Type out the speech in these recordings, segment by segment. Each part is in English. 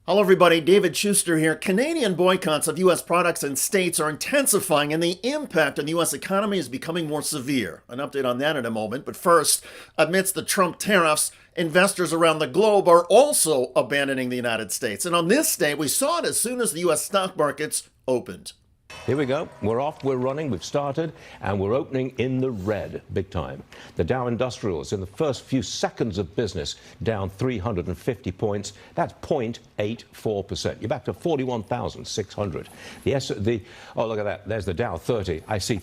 Hello, everybody. David Shuster here. Canadian boycotts of U.S. products and states are intensifying, and the impact on the U.S. economy is becoming more severe. An update on that in a moment. But first, amidst the Trump tariffs, investors around the globe are also abandoning the United States. And on this day, we saw it as soon as the U.S. stock markets opened. Here we go. We're off, we're running, we've started, and we're opening in the red, big time. The Dow Industrials in the first few seconds of business down 350 points. That's 0.84%. You're back to 41,600. Oh, look at that. There's the Dow 30. I see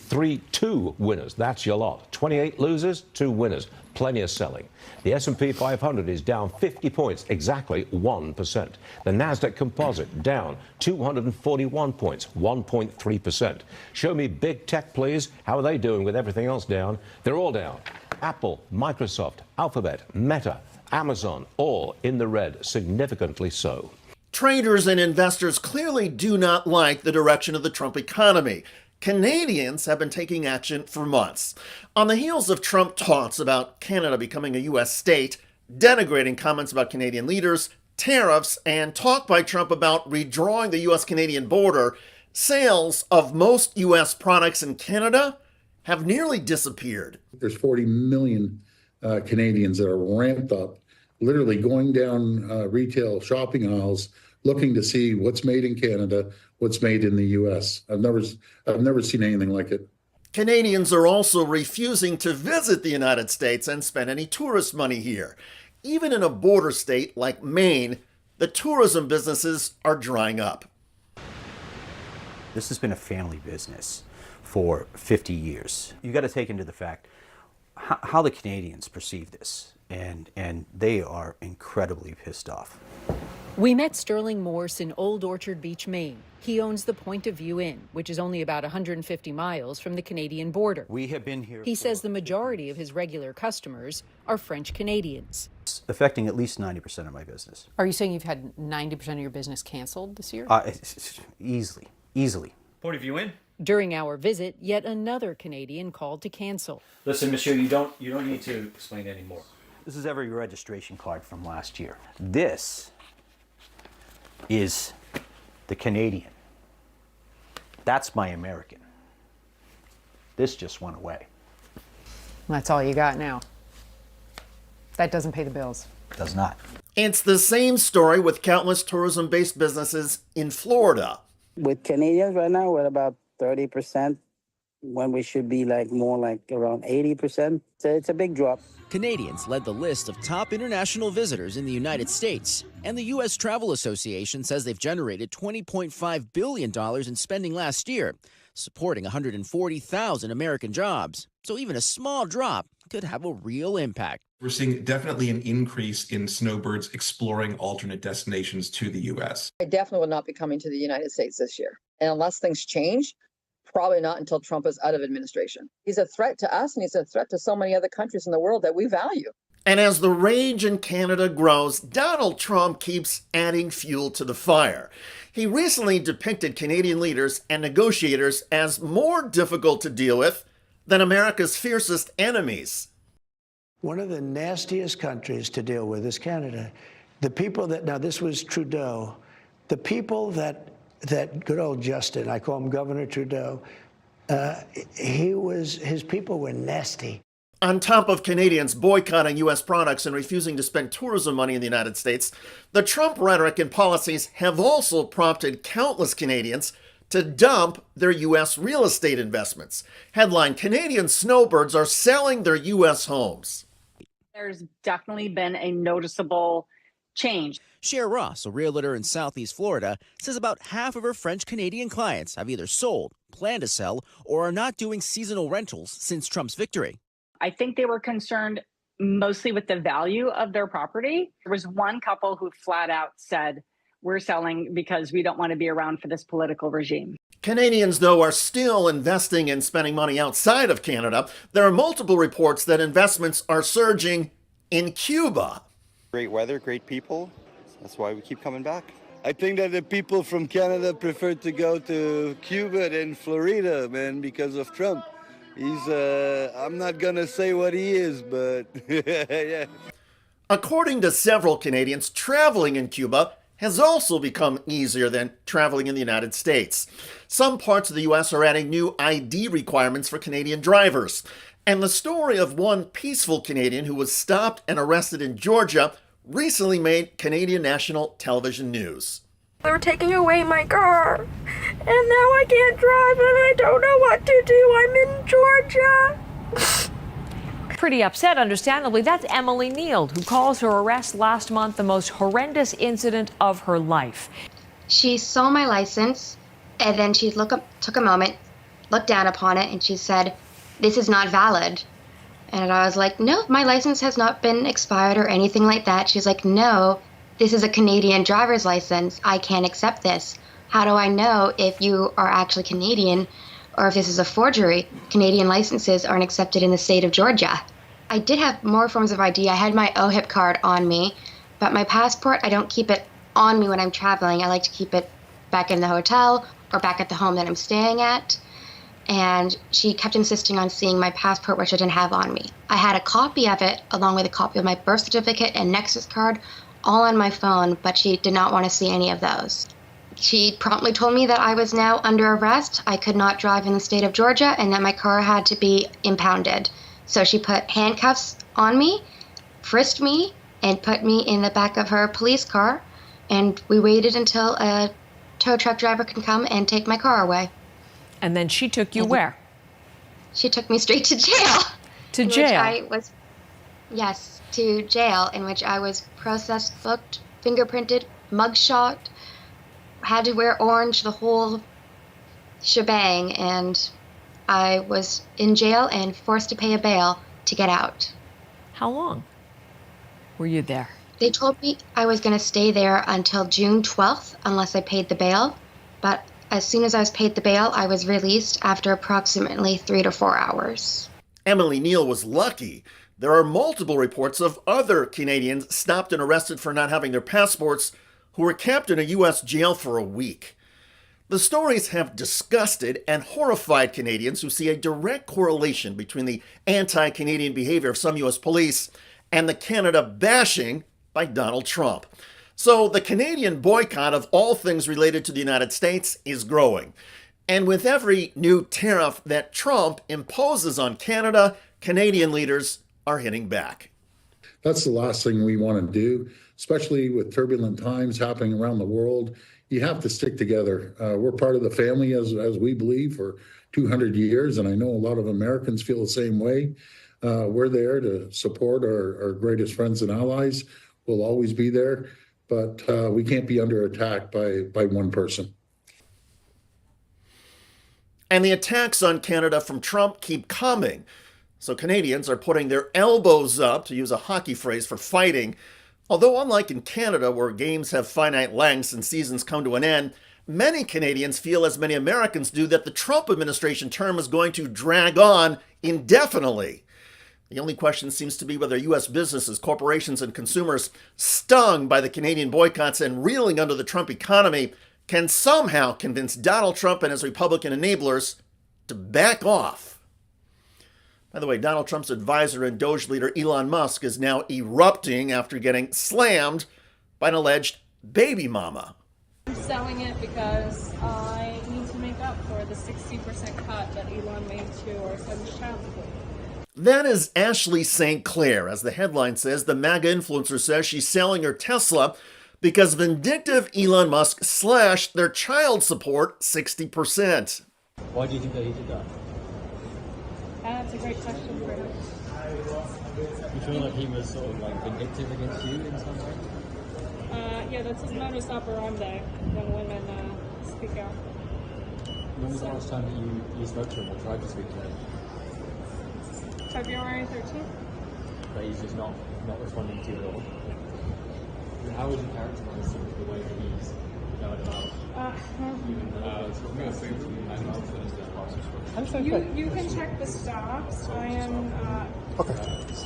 two winners. That's your lot. 28 losers, 2 winners. Plenty of selling. The S&P 500 is down 50 points, exactly 1%. The Nasdaq Composite down 241 points, 1.3%. Show me big tech, please. How are they doing with everything else down? They're all down. Apple, Microsoft, Alphabet, Meta, Amazon, all in the red, significantly so. Traders and investors clearly do not like the direction of the Trump economy. Canadians have been taking action for months. On the heels of Trump taunts about Canada becoming a U.S. state, denigrating comments about Canadian leaders, tariffs, and talk by Trump about redrawing the U.S.-Canadian border, sales of most U.S. products in Canada have nearly disappeared. There's 40 million Canadians that are ramped up, literally going down retail shopping aisles, looking to see what's made in Canada, what's made in the U.S. I've never seen anything like it. Canadians are also refusing to visit the United States and spend any tourist money here. Even in a border state like Maine, the tourism businesses are drying up. This has been a family business for 50 years. You got to take into the fact how the Canadians perceive this, and they are incredibly pissed off. We met Sterling Morse in Old Orchard Beach, Maine. He owns the Point of View Inn, which is only about 150 miles from the Canadian border. We have been here. He says the majority of his regular customers are French Canadians. It's affecting at least 90% of my business. Are you saying you've had 90% of your business canceled this year? Easily. Point of View Inn? During our visit, yet another Canadian called to cancel. Listen, monsieur, you don't need to explain anymore. This is every registration card from last year. This is the Canadian. That's my American. This just went away. That's all you got now. That doesn't pay the bills. Does not. It's the same story with countless tourism-based businesses in Florida. With Canadians right now, we're about 30% when we should be more like around 80%. So it's a big drop. Canadians led the list of top international visitors in the United States, and the U.S. Travel Association says they've generated $20.5 billion in spending last year, supporting 140,000 American jobs. So even a small drop could have a real impact. We're seeing definitely an increase in snowbirds exploring alternate destinations to the U.S. I definitely will not be coming to the United States this year. And unless things change, probably not until Trump is out of administration. He's a threat to us, and he's a threat to so many other countries in the world that we value. And as the rage in Canada grows, Donald Trump keeps adding fuel to the fire. He recently depicted Canadian leaders and negotiators as more difficult to deal with than America's fiercest enemies. One of the nastiest countries to deal with is Canada. The people that, now this was Trudeau, the people that good old Justin, I call him Governor Trudeau, his people were nasty. On top of Canadians boycotting U.S. products and refusing to spend tourism money in the United States, the Trump rhetoric and policies have also prompted countless Canadians to dump their U.S. real estate investments. Headline: Canadian snowbirds are selling their U.S. homes. There's definitely been a noticeable change. Cher Ross, a realtor in Southeast Florida, says about half of her French-Canadian clients have either sold, plan to sell, or are not doing seasonal rentals since Trump's victory. I think they were concerned mostly with the value of their property. There was one couple who flat out said, "We're selling because we don't want to be around for this political regime." Canadians, though, are still investing and spending money outside of Canada. There are multiple reports that investments are surging in Cuba. Great weather, great people. That's why we keep coming back. I think that the people from Canada prefer to go to Cuba than Florida, man, because of Trump. He's, I'm not going to say what he is, but yeah. According to several Canadians traveling in Cuba, has also become easier than traveling in the United States. Some parts of the U.S. are adding new ID requirements for Canadian drivers. And the story of one peaceful Canadian who was stopped and arrested in Georgia recently made Canadian national television news. They're taking away my car, and now I can't drive, and I don't know what to do. I'm in Georgia. Pretty upset, understandably. That's Emily Neal, who calls her arrest last month the most horrendous incident of her life. She saw my license, and then she took a moment, looked down upon it, and she said, "This is not valid." And I was like, "No, my license has not been expired or anything like that." She's like, "No, this is a Canadian driver's license. I can't accept this. How do I know if you are actually Canadian or if this is a forgery? Canadian licenses aren't accepted in the state of Georgia." I did have more forms of ID. I had my OHIP card on me, but my passport, I don't keep it on me when I'm traveling. I like to keep it back in the hotel or back at the home that I'm staying at. And she kept insisting on seeing my passport, which I didn't have on me. I had a copy of it along with a copy of my birth certificate and Nexus card all on my phone, but she did not want to see any of those. She promptly told me that I was now under arrest, I could not drive in the state of Georgia, and that my car had to be impounded. So she put handcuffs on me, frisked me, and put me in the back of her police car, and we waited until a tow truck driver could come and take my car away. And then she took you where? She took me straight to jail. To jail? Yes, to jail, in which I was processed, booked, fingerprinted, mugshot, had to wear orange, the whole shebang, and I was in jail and forced to pay a bail to get out. How long were you there? They told me I was going to stay there until June 12th unless I paid the bail, but as soon as I was paid the bail, I was released after approximately 3 to 4 hours. Emily Neal was lucky. There are multiple reports of other Canadians stopped and arrested for not having their passports who were kept in a U.S. jail for a week. The stories have disgusted and horrified Canadians who see a direct correlation between the anti-Canadian behavior of some U.S. police and the Canada bashing by Donald Trump. So the Canadian boycott of all things related to the United States is growing. And with every new tariff that Trump imposes on Canada, Canadian leaders are hitting back. That's the last thing we want to do, especially with turbulent times happening around the world. You have to stick together. We're part of the family, as we believe, for 200 years, and I know a lot of Americans feel the same way. We're there to support our greatest friends and allies. We'll always be there, but we can't be under attack by one person. And the attacks on Canada from Trump keep coming. So Canadians are putting their elbows up, to use a hockey phrase, for fighting. Although unlike in Canada, where games have finite lengths and seasons come to an end, many Canadians feel, as many Americans do, that the Trump administration term is going to drag on indefinitely. The only question seems to be whether U.S. businesses, corporations, and consumers, stung by the Canadian boycotts and reeling under the Trump economy, can somehow convince Donald Trump and his Republican enablers to back off. By the way, Donald Trump's advisor and Doge leader Elon Musk is now erupting after getting slammed by an alleged baby mama. I'm selling it because I need to make up for the 60% cut that Elon made to our son's child support. That is Ashley St. Clair. As the headline says, the MAGA influencer says she's selling her Tesla because vindictive Elon Musk slashed their child support 60%. Why do you think that he did that? That's a great question for him. You feel like he was sort of like vindictive against you in some way? Yeah, that's his modus operandi when women speak out. When was the last time that you spoke to him or tried to speak to him? February 13th. But he's just not responding to you at all. And how would you characterize the way that he's going about you can check the stops.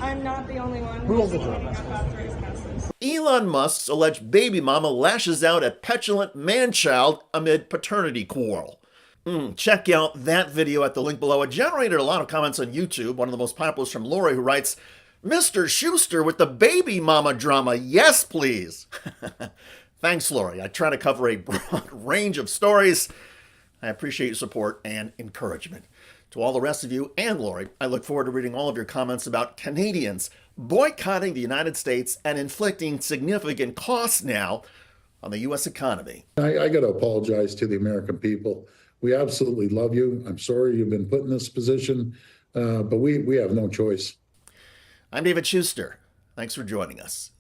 I'm not the only one Rules who's of picking up authorized passes. Elon Musk's alleged baby mama lashes out at petulant man-child amid paternity quarrel. Check out that video at the link below. It generated a lot of comments on YouTube. One of the most popular is from Lori, who writes, "Mr. Shuster with the baby mama drama. Yes, please." Thanks, Lori. I try to cover a broad range of stories. I appreciate your support and encouragement. To all the rest of you and Lori, I look forward to reading all of your comments about Canadians boycotting the United States and inflicting significant costs now on the U.S. economy. I got to apologize to the American people. We absolutely love you. I'm sorry you've been put in this position, but we have no choice. I'm David Shuster. Thanks for joining us.